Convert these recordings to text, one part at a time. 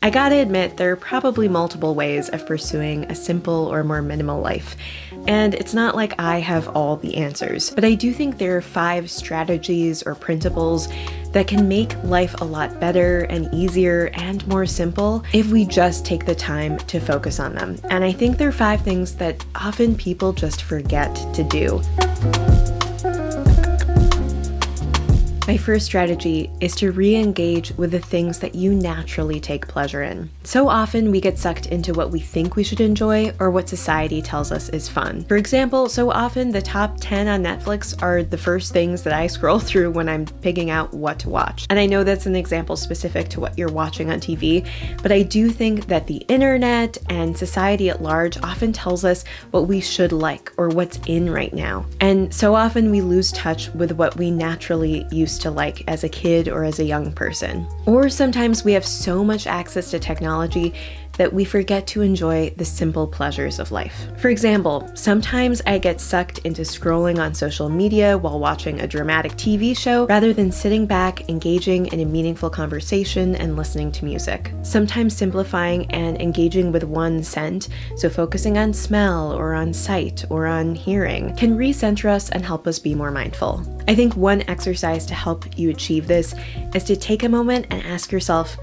I gotta admit, there are probably multiple ways of pursuing a simple or more minimal life, and it's not like I have all the answers, but I do think there are 5 strategies or principles that can make life a lot better and easier and more simple if we just take the time to focus on them. And I think there are 5 things that often people just forget to do. My first strategy is to re-engage with the things that you naturally take pleasure in. So often we get sucked into what we think we should enjoy or what society tells us is fun. For example, so often the top 10 on Netflix are the first things that I scroll through when I'm picking out what to watch. And I know that's an example specific to what you're watching on TV, but I do think that the internet and society at large often tells us what we should like or what's in right now. And so often we lose touch with what we naturally used to like as a kid or as a young person. Or sometimes we have so much access to technology that we forget to enjoy the simple pleasures of life. For example, sometimes I get sucked into scrolling on social media while watching a dramatic TV show rather than sitting back, engaging in a meaningful conversation and listening to music. Sometimes simplifying and engaging with one scent, so focusing on smell or on sight or on hearing, can recenter us and help us be more mindful. I think one exercise to help you achieve this is to take a moment and ask yourself,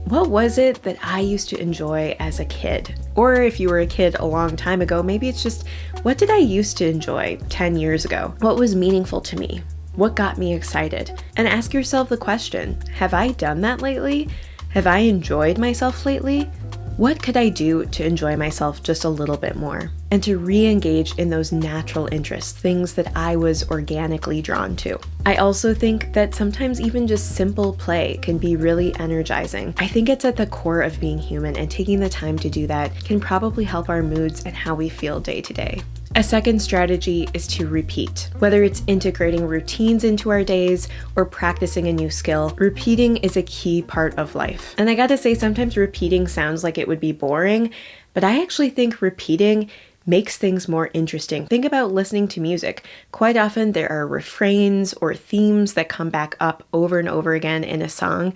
what was it that I used to enjoy as a kid? Or if you were a kid a long time ago, maybe it's just, what did I used to enjoy 10 years ago? What was meaningful to me? What got me excited? And ask yourself the question, have I done that lately? Have I enjoyed myself lately? What could I do to enjoy myself just a little bit more? And to re-engage in those natural interests, things that I was organically drawn to. I also think that sometimes even just simple play can be really energizing. I think it's at the core of being human, and taking the time to do that can probably help our moods and how we feel day to day. A second strategy is to repeat. Whether it's integrating routines into our days or practicing a new skill, repeating is a key part of life. And I gotta say, sometimes repeating sounds like it would be boring, but I actually think repeating makes things more interesting. Think about listening to music. Quite often there are refrains or themes that come back up over and over again in a song.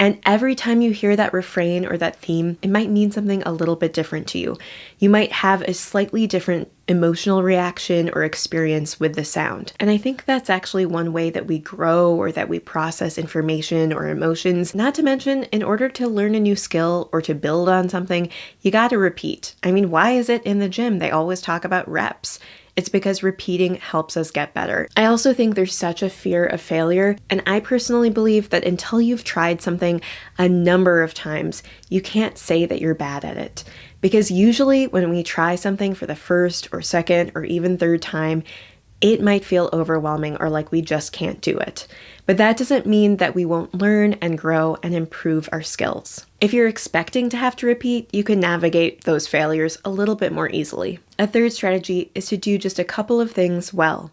And every time you hear that refrain or that theme, it might mean something a little bit different to you. You might have a slightly different emotional reaction or experience with the sound. And I think that's actually one way that we grow or that we process information or emotions. Not to mention, in order to learn a new skill or to build on something, you gotta repeat. I mean, why is it in the gym they always talk about reps? It's because repeating helps us get better. I also think there's such a fear of failure, and I personally believe that until you've tried something a number of times, you can't say that you're bad at it. Because usually when we try something for the first or second or even third time, it might feel overwhelming or like we just can't do it. But that doesn't mean that we won't learn and grow and improve our skills. If you're expecting to have to repeat, you can navigate those failures a little bit more easily. A third strategy is to do just a couple of things well.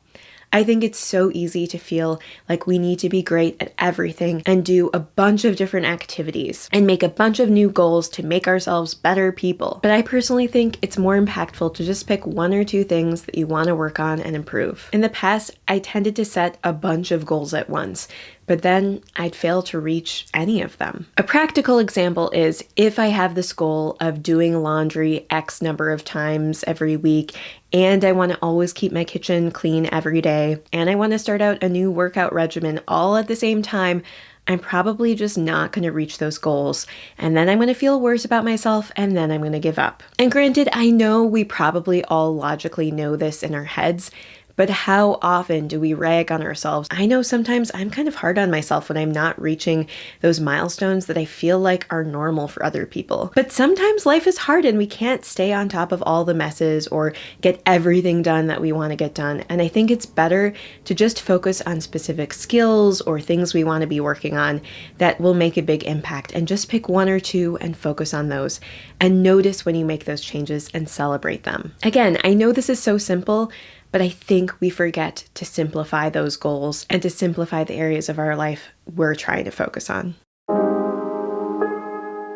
I think it's so easy to feel like we need to be great at everything and do a bunch of different activities and make a bunch of new goals to make ourselves better people. But I personally think it's more impactful to just pick 1 or 2 things that you want to work on and improve. In the past, I tended to set a bunch of goals at once, but then I'd fail to reach any of them. A practical example is if I have this goal of doing laundry X number of times every week, and I want to always keep my kitchen clean every day, and I want to start out a new workout regimen all at the same time, I'm probably just not going to reach those goals. And then I'm going to feel worse about myself, and then I'm going to give up. And granted, I know we probably all logically know this in our heads, but how often do we rag on ourselves? I know sometimes I'm kind of hard on myself when I'm not reaching those milestones that I feel like are normal for other people. But sometimes life is hard and we can't stay on top of all the messes or get everything done that we want to get done. And I think it's better to just focus on specific skills or things we want to be working on that will make a big impact, and just pick 1 or 2 and focus on those. And notice when you make those changes and celebrate them. Again, I know this is so simple, but I think we forget to simplify those goals and to simplify the areas of our life we're trying to focus on.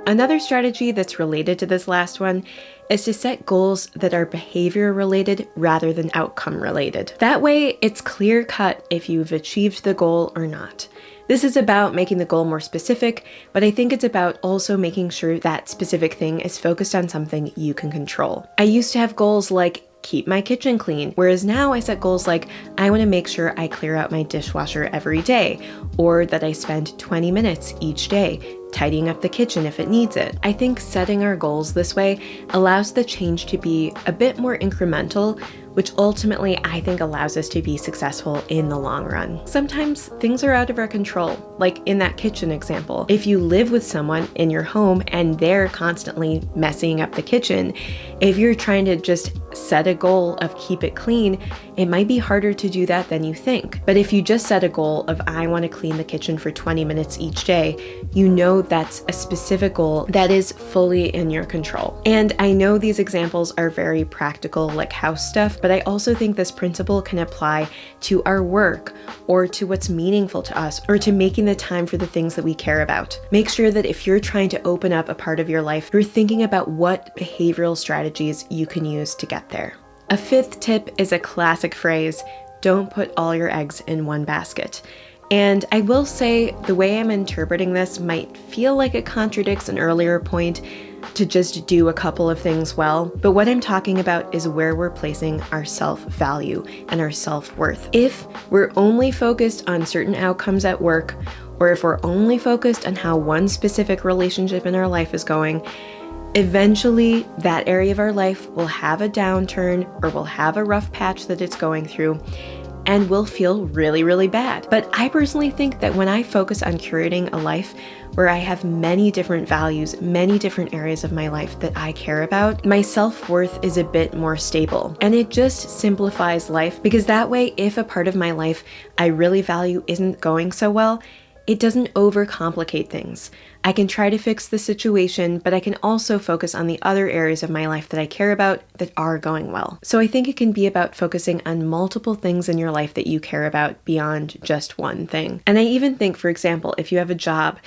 Another strategy that's related to this last one is to set goals that are behavior related rather than outcome related. That way, it's clear cut if you've achieved the goal or not. This is about making the goal more specific, but I think it's about also making sure that specific thing is focused on something you can control. I used to have goals like keep my kitchen clean, whereas now I set goals like I want to make sure I clear out my dishwasher every day, or that I spend 20 minutes each day tidying up the kitchen if it needs it. I think setting our goals this way allows the change to be a bit more incremental, which ultimately I think allows us to be successful in the long run. Sometimes things are out of our control, like in that kitchen example. If you live with someone in your home and they're constantly messing up the kitchen, if you're trying to just set a goal of keep it clean, it might be harder to do that than you think. But if you just set a goal of I want to clean the kitchen for 20 minutes each day, you know that's a specific goal that is fully in your control. And I know these examples are very practical, like house stuff, but I also think this principle can apply to our work or to what's meaningful to us or to making the time for the things that we care about. Make sure that if you're trying to open up a part of your life, you're thinking about what behavioral strategies you can use to get there. A fifth tip is a classic phrase, don't put all your eggs in one basket. And I will say the way I'm interpreting this might feel like it contradicts an earlier point to just do a couple of things well, but what I'm talking about is where we're placing our self-value and our self-worth. If we're only focused on certain outcomes at work, or if we're only focused on how one specific relationship in our life is going, eventually that area of our life will have a downturn or will have a rough patch that it's going through, and will feel really, really bad. But I personally think that when I focus on curating a life where I have many different values, many different areas of my life that I care about, my self-worth is a bit more stable. And it just simplifies life, because that way, if a part of my life I really value isn't going so well, it doesn't overcomplicate things. I can try to fix the situation, but I can also focus on the other areas of my life that I care about that are going well. So I think it can be about focusing on multiple things in your life that you care about beyond just one thing. And I even think, for example, if you have a job,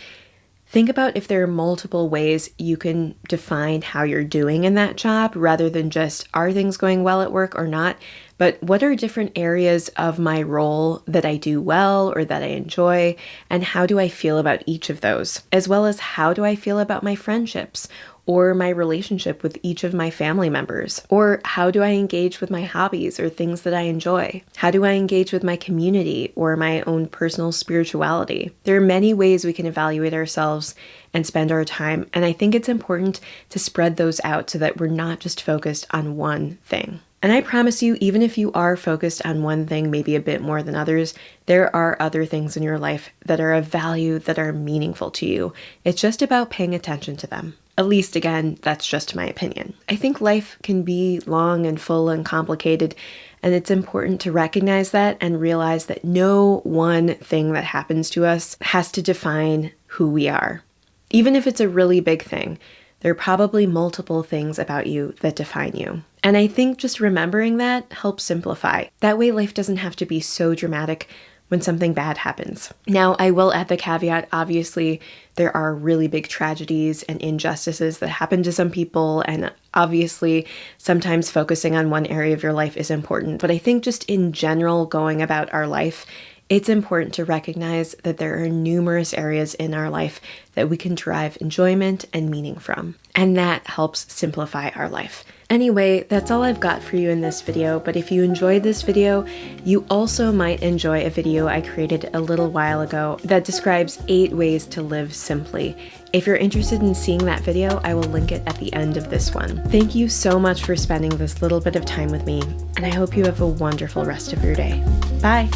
think about if there are multiple ways you can define how you're doing in that job rather than just are things going well at work or not, but what are different areas of my role that I do well or that I enjoy, and how do I feel about each of those, as well as how do I feel about my friendships or my relationship with each of my family members, or how do I engage with my hobbies or things that I enjoy? How do I engage with my community or my own personal spirituality? There are many ways we can evaluate ourselves and spend our time, and I think it's important to spread those out so that we're not just focused on one thing. And I promise you, even if you are focused on one thing maybe a bit more than others, there are other things in your life that are of value, that are meaningful to you. It's just about paying attention to them. At least, again, that's just my opinion. I think life can be long and full and complicated, and it's important to recognize that and realize that no one thing that happens to us has to define who we are. Even if it's a really big thing, there are probably multiple things about you that define you. And I think just remembering that helps simplify. That way life doesn't have to be so dramatic when something bad happens. Now, I will add the caveat, obviously, there are really big tragedies and injustices that happen to some people, and obviously, sometimes focusing on one area of your life is important. But I think just in general, going about our life, it's important to recognize that there are numerous areas in our life that we can derive enjoyment and meaning from, and that helps simplify our life. Anyway, that's all I've got for you in this video, but if you enjoyed this video, you also might enjoy a video I created a little while ago that describes 8 ways to live simply. If you're interested in seeing that video, I will link it at the end of this one. Thank you so much for spending this little bit of time with me, and I hope you have a wonderful rest of your day. Bye!